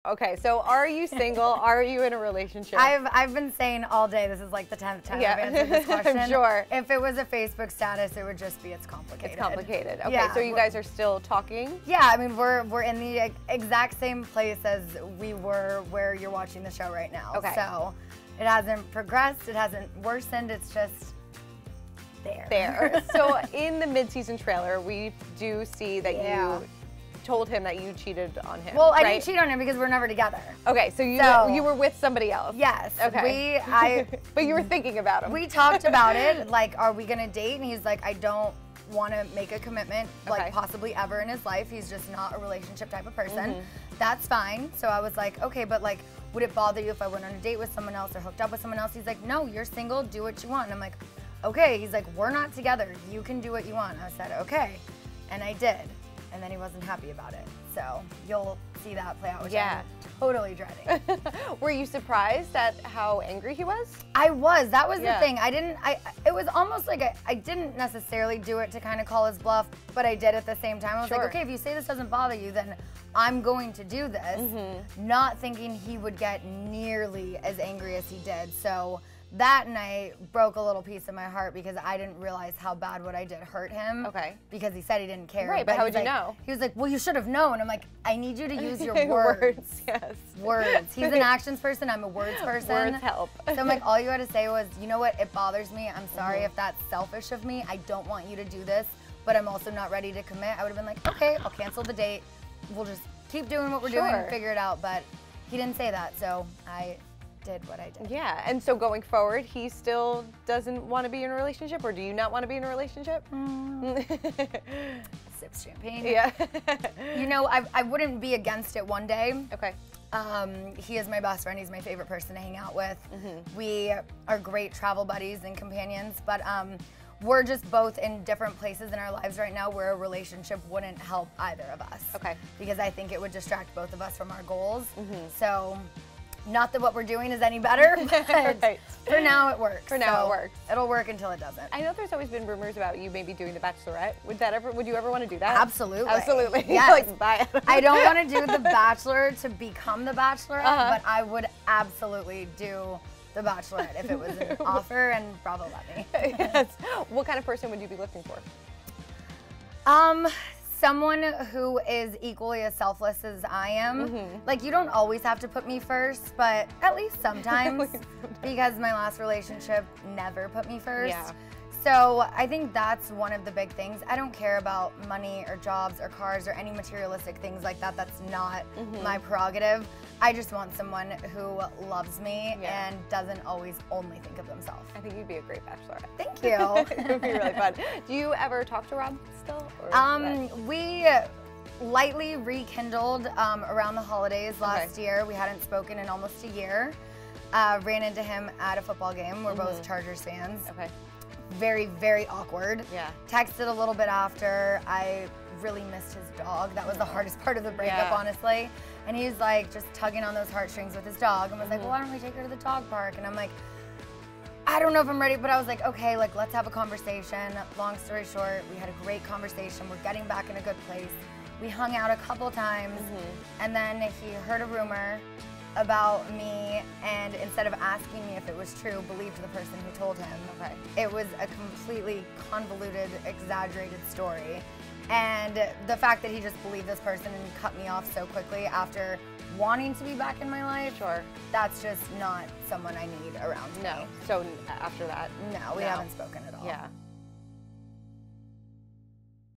Okay, so are you single? Are you in a relationship? I've been saying all day, this is like the 10th time I've answered this question. I'm sure. If it was a Facebook status, it would just be it's complicated. It's complicated. Okay, yeah, so you guys are still talking? Yeah, I mean, we're in the exact same place as we were where you're watching the show right now. Okay. So it hasn't progressed, it hasn't worsened, it's just there. So in the mid-season trailer, we do see that you told him that you cheated on him. Well, I right? didn't cheat on him because we're never together. Okay, so you were with somebody else. Yes. Okay. But you were thinking about him. We talked about it, like, are we gonna date? And he's like, I don't want to make a commitment, like possibly ever in his life. He's just not a relationship type of person. That's fine. So I was like, okay, but like, would it bother you if I went on a date with someone else or hooked up with someone else? He's like, no, you're single, do what you want. And I'm like, okay. He's like, we're not together, you can do what you want. I said, okay. And I did. And then he wasn't happy about it. So you'll see that play out, which I'm totally dreading. Were you surprised at how angry he was? I was. That was the thing. It was almost like I didn't necessarily do it to kind of call his bluff, but I did at the same time. I was like, okay, if you say this doesn't bother you, then I'm going to do this. Not thinking he would get nearly as angry as he did. So that night broke a little piece of my heart because I didn't realize how bad what I did hurt him. Okay. Because he said he didn't care. Right, but how would you know? He was like, well, you should have known. I'm like, I need you to use your words. Words, yes. Words. He's an actions person, I'm a words person. Words help. So I'm like, all you had to say was, you know what, it bothers me. I'm sorry if that's selfish of me. I don't want you to do this, but I'm also not ready to commit. I would have been like, okay, I'll cancel the date. We'll just keep doing what we're doing and figure it out. But he didn't say that, so I did what I did. Yeah, and so going forward, he still doesn't want to be in a relationship, or do you not want to be in a relationship? Sips champagne. Yeah. You know, I wouldn't be against it one day. Okay. He is my best friend. He's my favorite person to hang out with. We are great travel buddies and companions, but we're just both in different places in our lives right now where a relationship wouldn't help either of us. Okay. Because I think it would distract both of us from our goals. So, not that what we're doing is any better, but for now it works. For now it works. It'll work until it doesn't. I know there's always been rumors about you maybe doing The Bachelorette. Would you ever want to do that? Absolutely. Absolutely. Yes. Like, bye. I don't want to do The Bachelor to become The Bachelorette, but I would absolutely do The Bachelorette if it was an offer, and Bravo let me. Yes. What kind of person would you be looking for? Someone who is equally as selfless as I am. Like, you don't always have to put me first, but at least sometimes, because my last relationship never put me first. Yeah. So I think that's one of the big things. I don't care about money or jobs or cars or any materialistic things like that. That's not my prerogative. I just want someone who loves me and doesn't always only think of themselves. I think you'd be a great bachelorette. Thank you. It would be really fun. Do you ever talk to Rob still? We lightly rekindled around the holidays last year. We hadn't spoken in almost a year. Ran into him at a football game. We're both Chargers fans. Okay. Very, very awkward. Yeah. Texted a little bit after. I really missed his dog. That was the hardest part of the breakup, honestly. And he's like just tugging on those heartstrings with his dog and was like, well, why don't we take her to the dog park? And I'm like, I don't know if I'm ready, but I was like, okay, like, let's have a conversation. Long story short, we had a great conversation. We're getting back in a good place. We hung out a couple times, and then he heard a rumor about me, and instead of asking me if it was true, believed the person who told him. Okay. It was a completely convoluted, exaggerated story. And the fact that he just believed this person and cut me off so quickly after wanting to be back in my life, that's just not someone I need around me. So after that? No, we haven't spoken at all. Yeah.